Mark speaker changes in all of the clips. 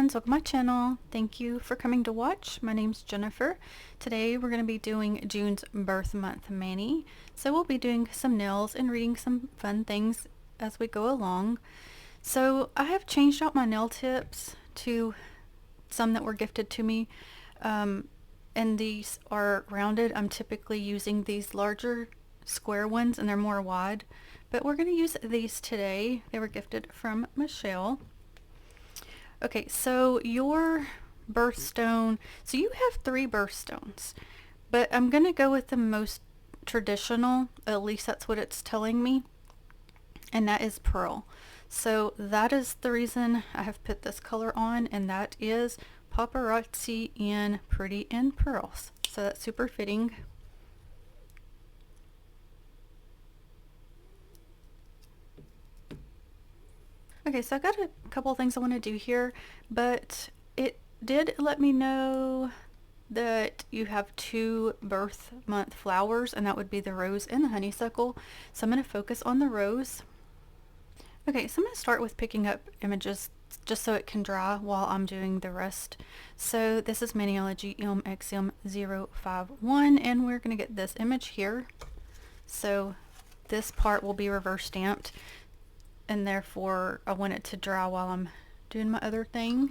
Speaker 1: friends, welcome to my channel. Thank you for coming to watch. My name's Jennifer. Today we're going to be doing June's birth month mani. So we'll be doing some nails and reading some fun things as we go along. So I have changed out my nail tips to some that were gifted to me. And these are rounded. I'm typically using these larger square ones and they're more wide. But we're going to use these today. They were gifted from Michelle. Okay, so your birthstone, so you have 3 birthstones, but I'm going to go with the most traditional, at least that's what it's telling me, and that is pearl. So that is the reason I have put this color on, and that is Paparazzi in Pretty in Pearls. So that's super fitting. Okay, so I got a couple of things I want to do here, but it did let me know that you have 2 birth month flowers, and that would be the rose and the honeysuckle. So I'm going to focus on the rose. Okay, so I'm going to start with picking up images just so it can dry while I'm doing the rest. So this is Maniology MXM051, and we're going to get this image here. So this part will be reverse stamped, and therefore I want it to dry while I'm doing my other thing.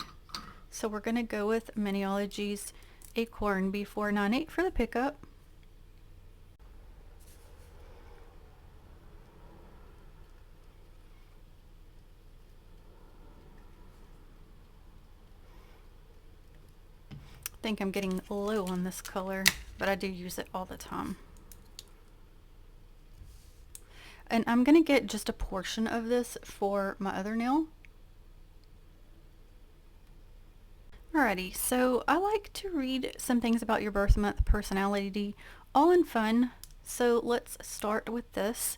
Speaker 1: So we're going to go with Maniology's Acorn B498 for the pickup. I think I'm getting low on this color, but I do use it all the time. And I'm going to get just a portion of this for my other nail. Alrighty, so I like to read some things about your birth month personality, all in fun. So let's start with this.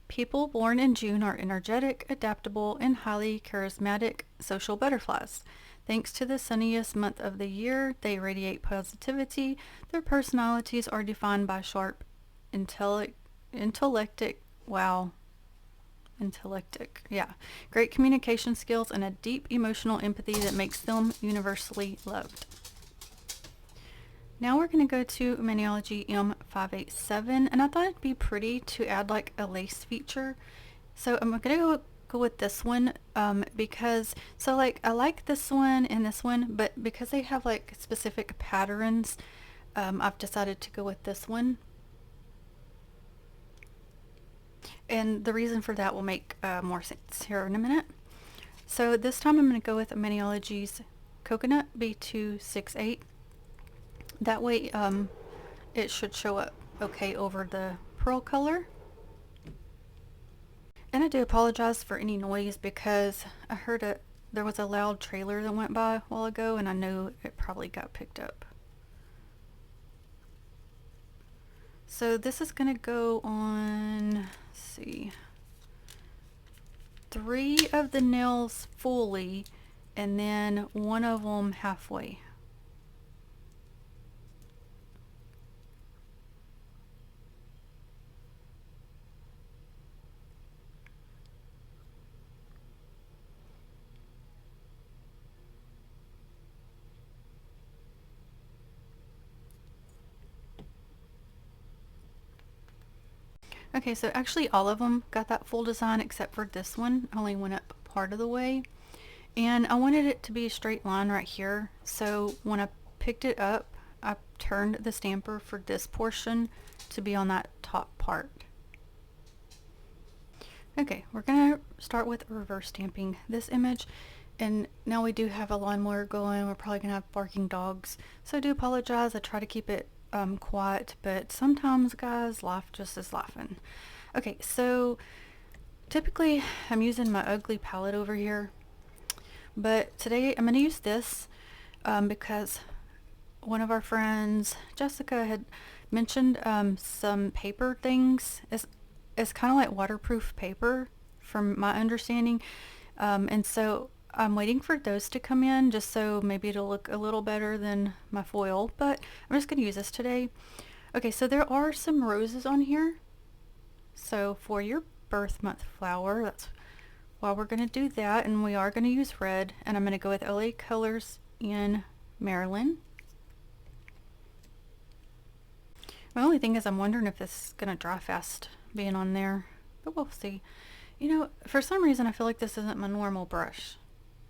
Speaker 1: People born in June are energetic, adaptable, and highly charismatic social butterflies. Thanks to the sunniest month of the year, they radiate positivity. Their personalities are defined by sharp, intellectic, great communication skills and a deep emotional empathy that makes them universally loved. Now we're going to go to Maniology M587, and I thought it'd be pretty to add like a lace feature. So I'm going to go with this one because I like this one and this one, but because they have like specific patterns, I've decided to go with this one. And the reason for that will make more sense here in a minute. So this time I'm going to go with Maniology's Coconut B268. That way it should show up okay over the pearl color. And I do apologize for any noise because I heard there was a loud trailer that went by a while ago, and I know it probably got picked up. So this is going to go on, let's see, 3 of the nails fully and then 1 of them halfway. Okay, so actually all of them got that full design except for this one. Only went up part of the way. And I wanted it to be a straight line right here. So when I picked it up, I turned the stamper for this portion to be on that top part. Okay, we're going to start with reverse stamping this image. And now we do have a lawnmower going. We're probably going to have barking dogs. So I do apologize. I try to keep it quiet, but sometimes guys, life just is laughing. Okay, so typically I'm using my ugly palette over here, but today I'm going to use this because one of our friends, Jessica, had mentioned some paper things. It's kind of like waterproof paper from my understanding, and so I'm waiting for those to come in just so maybe it'll look a little better than my foil, but I'm just going to use this today. Okay, so there are some roses on here. So for your birth month flower, that's while we're going to do that, and we are going to use red, and I'm going to go with LA Colors in Maryland. My only thing is I'm wondering if this is going to dry fast being on there, but we'll see. You know, for some reason I feel like this isn't my normal brush,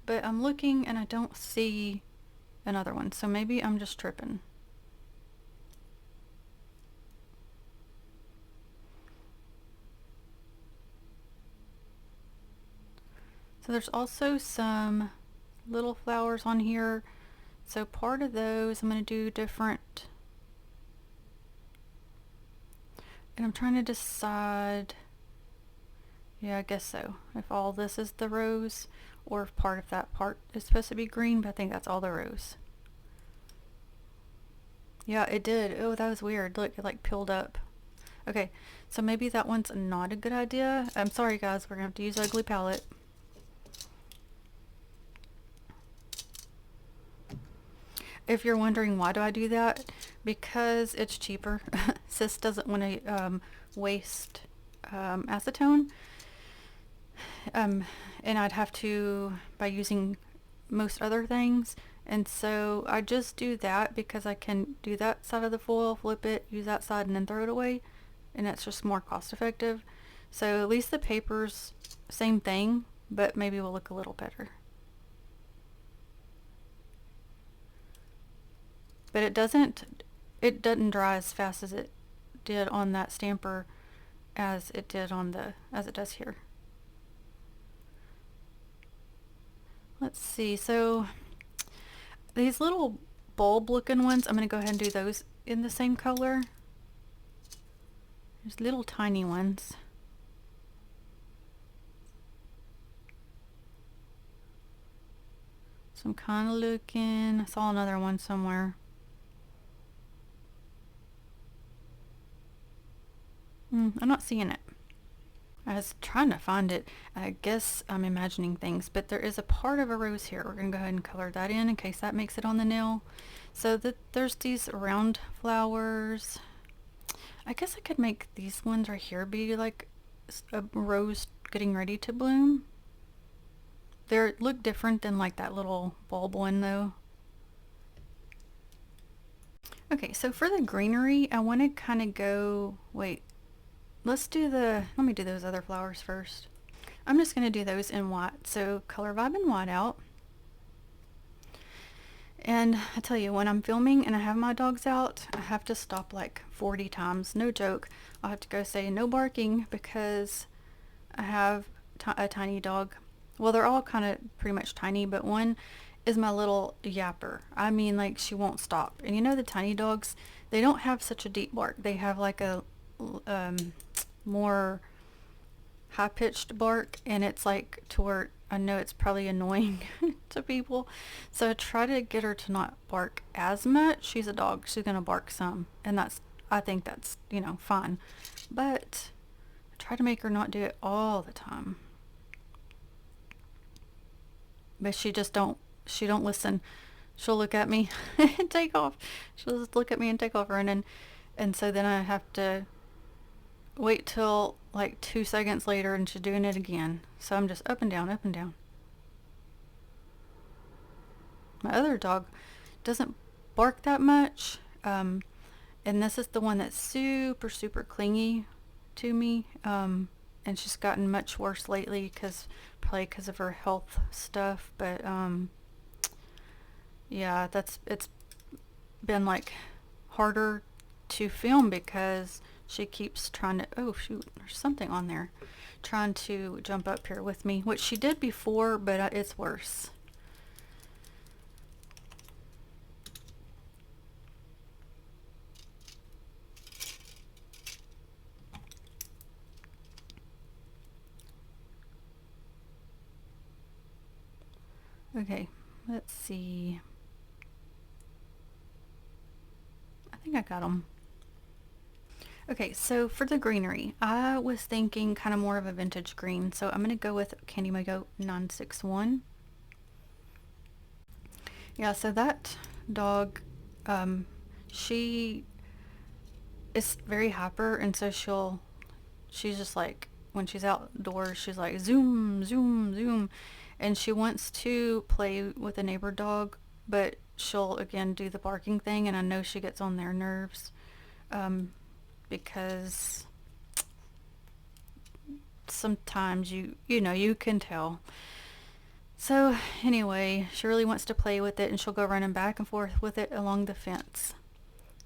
Speaker 1: but I'm looking and I don't see another one, so maybe I'm just tripping. So there's also some little flowers on here, so part of those I'm going to do different. And I'm trying to decide, yeah, I guess so, if all this is the rose or if part of that part is supposed to be green, but I think that's all the rose. Yeah, it did. Oh, that was weird. Look, it like peeled up. Okay, so maybe that one's not a good idea. I'm sorry guys, we're gonna have to use ugly palette. If you're wondering why do I do that, because it's cheaper. Sis doesn't want to waste acetone, and I'd have to by using most other things, and so I just do that because I can do that side of the foil, flip it, use that side, and then throw it away, and that's just more cost effective. So at least the paper's same thing, but maybe will look a little better. But it doesn't dry as fast as it did on that stamper as it did on as it does here. Let's see, so these little bulb looking ones, I'm going to go ahead and do those in the same color. There's little tiny ones. So I'm kind of looking, I saw another one somewhere. I'm not seeing it. I was trying to find it. I guess I'm imagining things, but there is a part of a rose here. We're going to go ahead and color that in case that makes it on the nail. So there's these round flowers. I guess I could make these ones right here be like a rose getting ready to bloom. They look different than like that little bulb one though. Okay, so for the greenery, I want to kind of go, wait, let me do those other flowers first. I'm just going to do those in white. So color vibe in white out. And I tell you, when I'm filming and I have my dogs out, I have to stop like 40 times. No joke. I'll have to go say no barking because I have a tiny dog. Well, they're all kind of pretty much tiny, but one is my little yapper. I mean, like, she won't stop. And you know the tiny dogs, they don't have such a deep bark. They have like a more high-pitched bark, and it's like to where I know it's probably annoying to people, so I try to get her to not bark as much. She's a dog, she's gonna bark some, and I think that's, you know, fine, but I try to make her not do it all the time. But she don't listen. She'll look at me and take off. She'll just look at me and take off running, and so then I have to wait till like 2 seconds later and she's doing it again. So I'm just up and down, up and down. My other dog doesn't bark that much, and this is the one that's super, super clingy to me, and she's gotten much worse lately probably because of her health stuff, but yeah, it's been like harder to film because she keeps trying to, oh shoot, there's something on there, trying to jump up here with me, which she did before, but it's worse. Okay, let's see. I think I got them. Okay, so for the greenery, I was thinking kind of more of a vintage green, so I'm going to go with Candy Mango 961. Yeah, so that dog, she is very hyper, and so she's just like when she's outdoors, she's like zoom, zoom, zoom, and she wants to play with a neighbor dog, but she'll again do the barking thing, and I know she gets on their nerves, because sometimes you know, you can tell. So anyway, she really wants to play with it, and she'll go running back and forth with it along the fence,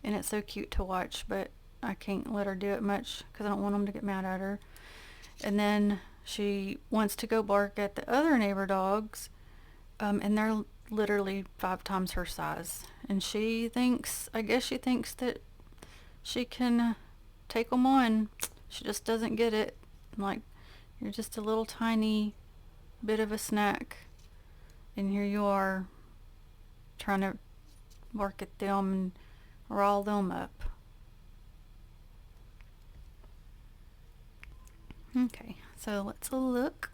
Speaker 1: and it's so cute to watch, but I can't let her do it much because I don't want them to get mad at her. And then she wants to go bark at the other neighbor dogs, and they're literally 5 times her size, and she thinks, I guess she thinks that she can take them on. She just doesn't get it. Like, you're just a little tiny bit of a snack, and here you are trying to bark at them and rile them up. Okay, so let's look.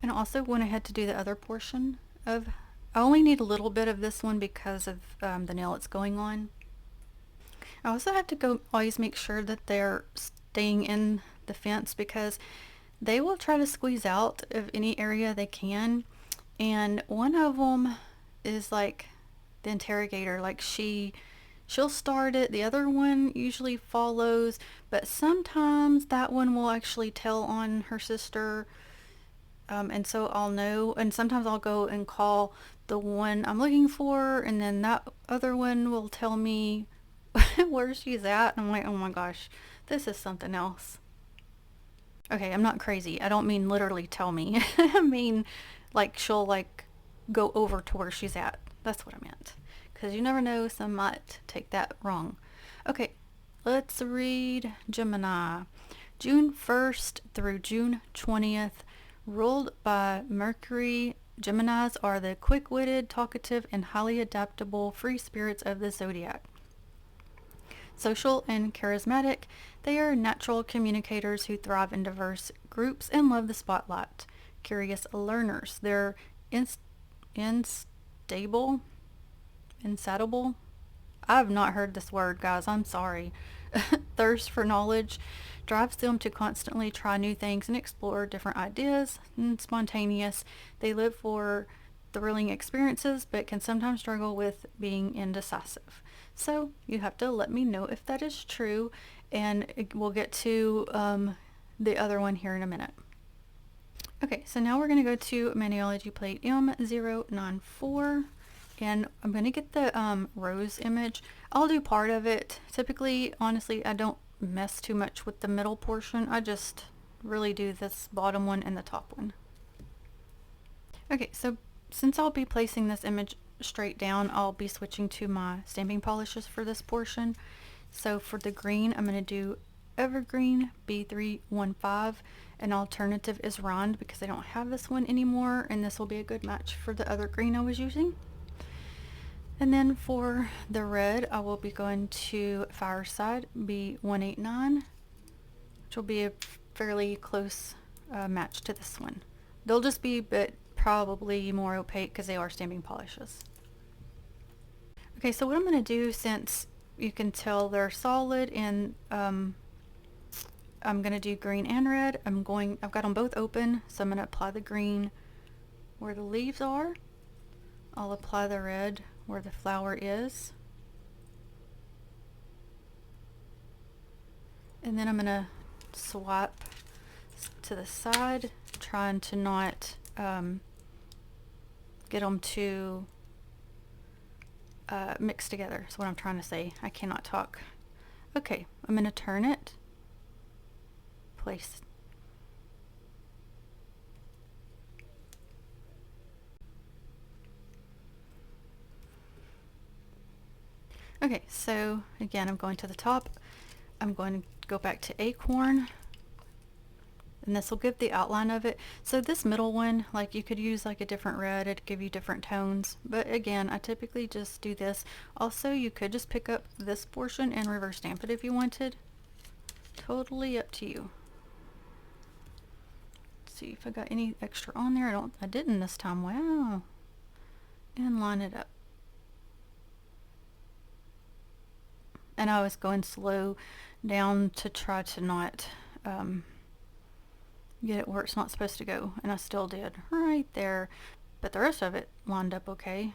Speaker 1: And I also went ahead to do the other portion of, I only need a little bit of this one because of the nail it's going on. I also have to go always make sure that they're staying in the fence, because they will try to squeeze out of any area they can, and one of them is like the interrogator. Like, she'll start it, the other one usually follows, but sometimes that one will actually tell on her sister, and so I'll know, and sometimes I'll go and call the one I'm looking for, and then that other one will tell me where she's at, and I'm like, oh my gosh, this is something else. Okay, I'm not crazy. I don't mean literally tell me. I mean, like, she'll like go over to where she's at. That's what I meant. Because you never know, some might take that wrong. Okay, let's read Gemini. June 1st through June 20th, ruled by Mercury. Geminis are the quick-witted, talkative, and highly adaptable free spirits of the zodiac. Social and charismatic, they are natural communicators who thrive in diverse groups and love the spotlight. Curious learners, they're insatiable. I've not heard this word, guys. I'm sorry. Thirst for knowledge drives them to constantly try new things and explore different ideas. And spontaneous, they live for thrilling experiences but can sometimes struggle with being indecisive. So you have to let me know if that is true, and we'll get to the other one here in a minute. Okay, so now we're going to go to Maniology plate M094, and I'm going to get the rose image. I'll do part of it. Typically, honestly, I don't mess too much with the middle portion. I just really do this bottom one and the top one. Okay, so since I'll be placing this image straight down, I'll be switching to my stamping polishes for this portion. So for the green, I'm going to do Evergreen B315. An alternative is Rind because I don't have this one anymore, and this will be a good match for the other green I was using. And then for the red, I will be going to Fireside B189, which will be a fairly close match to this one. They'll just be, but probably more opaque because they are stamping polishes. Okay, so what I'm going to do, since you can tell they're solid, and I'm going to do green and red. I've got them both open, so I'm going to apply the green where the leaves are. I'll apply the red where the flower is. And then I'm going to swap to the side, trying to not get them to mix together. That's what I'm trying to say. I cannot talk. Okay, I'm going to turn it. Place. Okay, so again, I'm going to the top. I'm going to go back to Acorn, and this will give the outline of it. So this middle one, like, you could use like a different red, it'd give you different tones, but again, I typically just do this. Also, you could just pick up this portion and reverse stamp it if you wanted. Totally up to you. Let's see if I got any extra on there. I didn't this time. Wow. And line it up. and I was going slow down to try to not get it where it's not supposed to go, and I still did right there, but the rest of it lined up okay.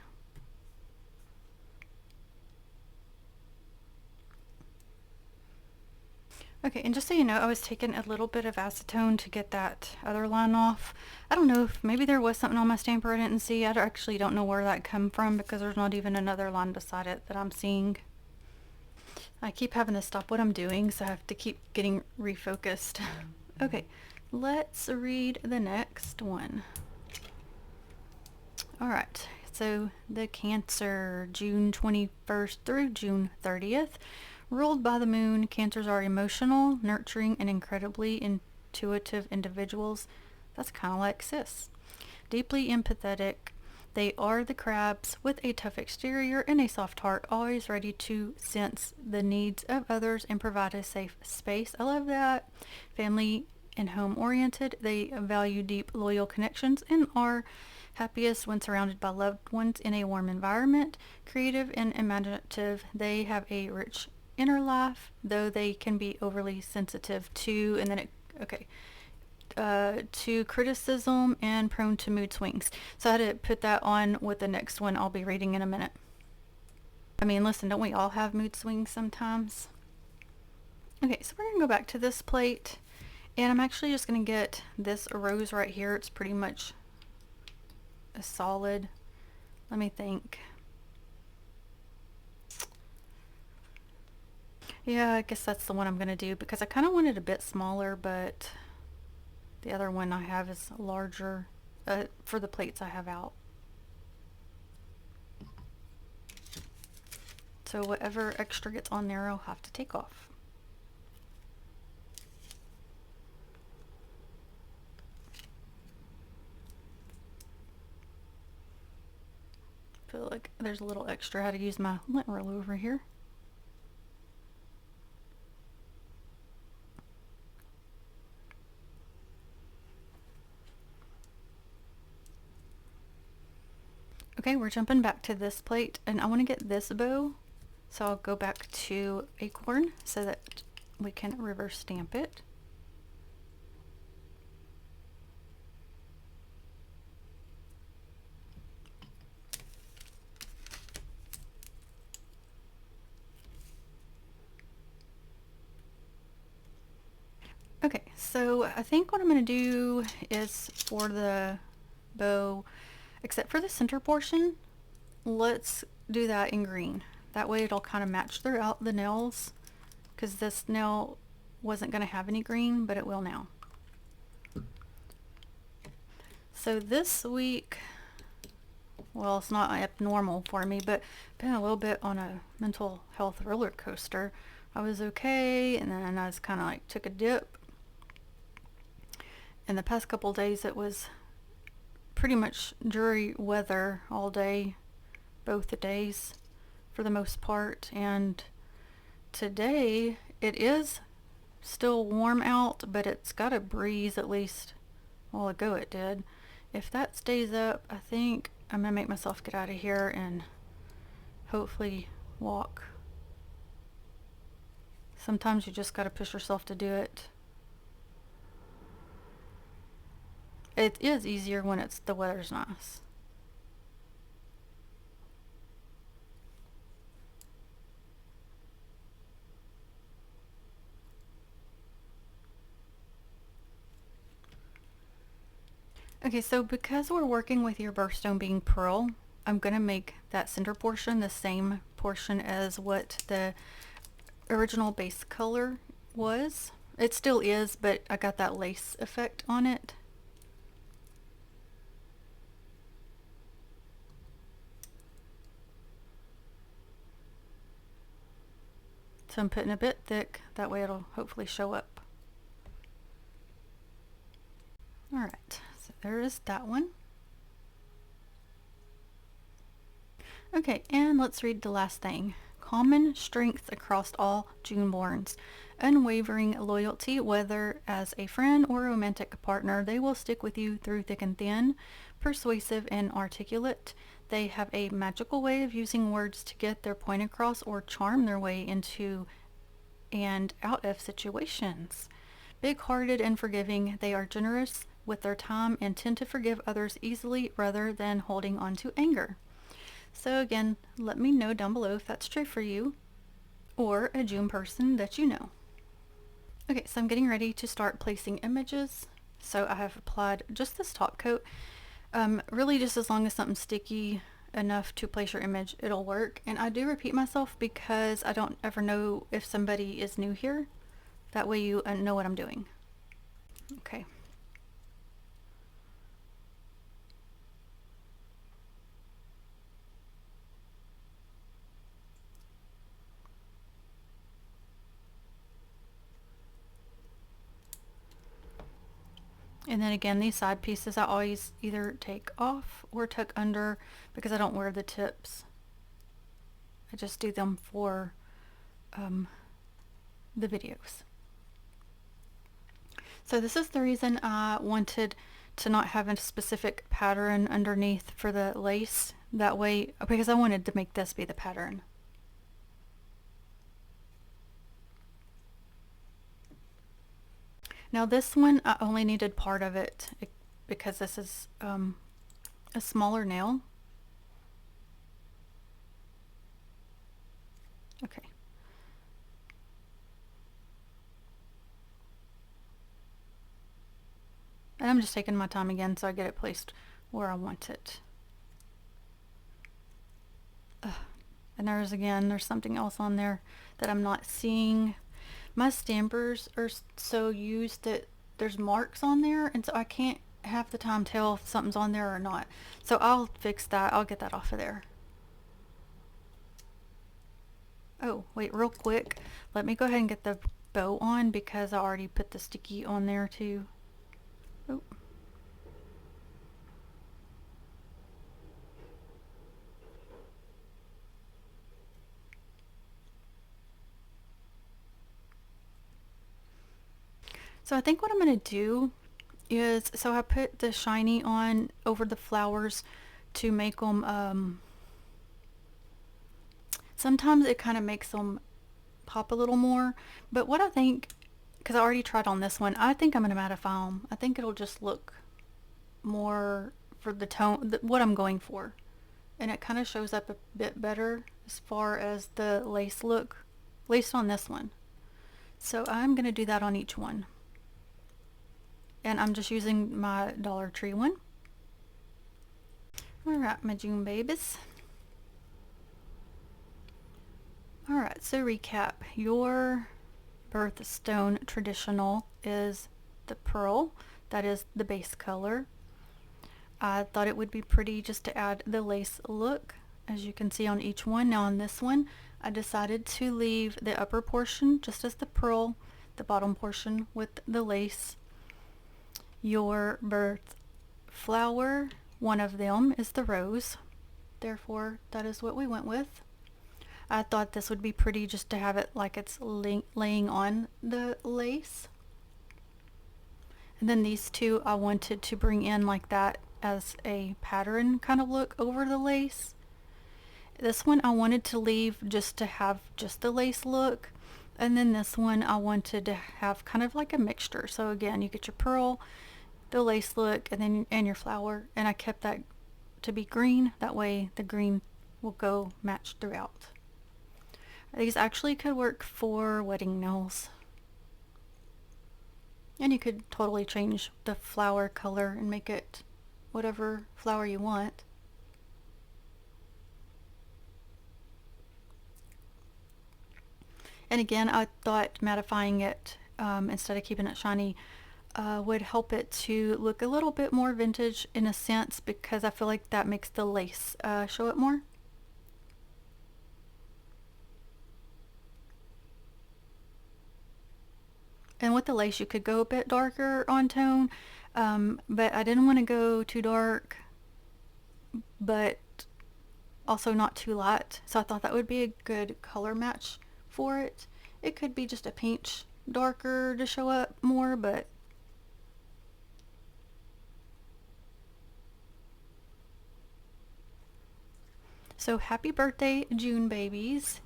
Speaker 1: Okay, and just so you know, I was taking a little bit of acetone to get that other line off. I don't know if maybe there was something on my stamper I didn't see. I actually don't know where that come from because there's not even another line beside it that I'm seeing. I keep having to stop what I'm doing, so I have to keep getting refocused. Okay, let's read the next one. Alright, so the Cancer, June 21st through June 30th. Ruled by the moon, Cancers are emotional, nurturing, and incredibly intuitive individuals. That's kind of like sis. Deeply empathetic, they are the crabs with a tough exterior and a soft heart, always ready to sense the needs of others and provide a safe space. I love that. Family and home oriented, they value deep, loyal connections and are happiest when surrounded by loved ones in a warm environment. Creative and imaginative, they have a rich inner life, though they can be overly sensitive to, and then to criticism and prone to mood swings. So I had to put that on with the next one I'll be reading in a minute. I mean, listen, don't we all have mood swings sometimes? Okay, so we're going to go back to this plate, and I'm actually just going to get this rose right here. It's pretty much a solid. Let me think. Yeah, I guess that's the one I'm going to do because I kind of want it a bit smaller, but the other one I have is larger for the plates I have out. So whatever extra gets on there, I'll have to take off. I feel like there's a little extra. I had to use my lint roll over here. Okay, we're jumping back to this plate, and I want to get this bow, so I'll go back to Acorn so that we can reverse stamp it. Okay, so I think what I'm going to do is for the bow, except for the center portion, let's do that in green. That way it'll kind of match throughout the nails, because this nail wasn't going to have any green, but it will now. So this week, well, it's not abnormal for me, but been a little bit on a mental health roller coaster. I was okay, and then I just kind of like took a dip. In the past couple days, it was pretty much dreary weather all day, both the days for the most part, and today it is still warm out, but it's got a breeze, at least a while ago it did. If that stays up, I think I'm gonna make myself get out of here and hopefully walk. Sometimes you just gotta push yourself to do it. It is easier when the weather's nice. Okay, so because we're working with your birthstone being pearl, I'm going to make that center portion the same portion as what the original base color was. It still is, but I got that lace effect on it. So I'm putting a bit thick, that way it'll hopefully show up. Alright, so there is that one. Okay, and let's read the last thing. Common strengths across all Juneborns. Unwavering loyalty, whether as a friend or romantic partner, they will stick with you through thick and thin. Persuasive and articulate, They have a magical way of using words to get their point across or charm their way into and out of situations. Big-hearted and forgiving, they are generous with their time and tend to forgive others easily rather than holding on to anger. So again, let me know down below if that's true for you or a June person that you know. Okay, so I'm getting ready to start placing images. So I have applied just this top coat. Really just as long as something's sticky enough to place your image, it'll work. And I do repeat myself because I don't ever know if somebody is new here. That way you know what I'm doing. Okay. And then again, these side pieces I always either take off or tuck under because I don't wear the tips. I just do them for the videos. So this is the reason I wanted to not have a specific pattern underneath for the lace. That way, because I wanted to make this be the pattern. Now this one, I only needed part of it because this is a smaller nail. Okay. And I'm just taking my time again so I get it placed where I want it. And there's something else on there that I'm not seeing. My stampers are so used that there's marks on there, and so I can't half the time tell if something's on there or not. So I'll fix that. I'll get that off of there. Oh, wait, real quick. Let me go ahead and get the bow on because I already put the sticky on there too. Oh. So I think what I'm going to do is, so I put the shiny on over the flowers to make them, sometimes it kind of makes them pop a little more. But what I think, because I already tried on this one, I think I'm going to mattify them. I think it'll just look more for the tone, what I'm going for. And it kind of shows up a bit better as far as the lace look, at least on this one. So I'm going to do that on each one. And I'm just using my Dollar Tree one. Alright, my June babies. Alright, so recap. Your birthstone traditional is the pearl. That is the base color. I thought it would be pretty just to add the lace look, as you can see on each one. Now on this one, I decided to leave the upper portion just as the pearl, the bottom portion with the lace. Your birth flower, one of them is the rose. Therefore, that is what we went with. I thought this would be pretty just to have it like it's laying on the lace. And then these two I wanted to bring in like that as a pattern kind of look over the lace. This one I wanted to leave just to have just the lace look. And then this one I wanted to have kind of like a mixture. So again, you get your pearl, the lace look, and your flower. And I kept that to be green. That way the green will go matched throughout. These actually could work for wedding nails. And you could totally change the flower color and make it whatever flower you want. And again, I thought mattifying it instead of keeping it shiny would help it to look a little bit more vintage in a sense, because I feel like that makes the lace show it more. And with the lace, you could go a bit darker on tone, but I didn't want to go too dark, but also not too light. So I thought that would be a good color match for it. It could be just a pinch darker to show up more, but So happy birthday, June babies.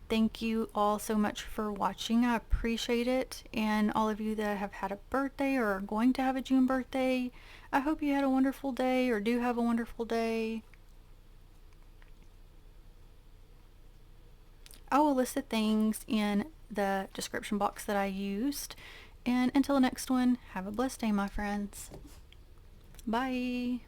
Speaker 1: Thank you all so much for watching. I appreciate it. And all of you that have had a birthday or are going to have a June birthday, I hope you had a wonderful day or do have a wonderful day. I will list the things in the description box that I used. And until the next one, have a blessed day, my friends. Bye.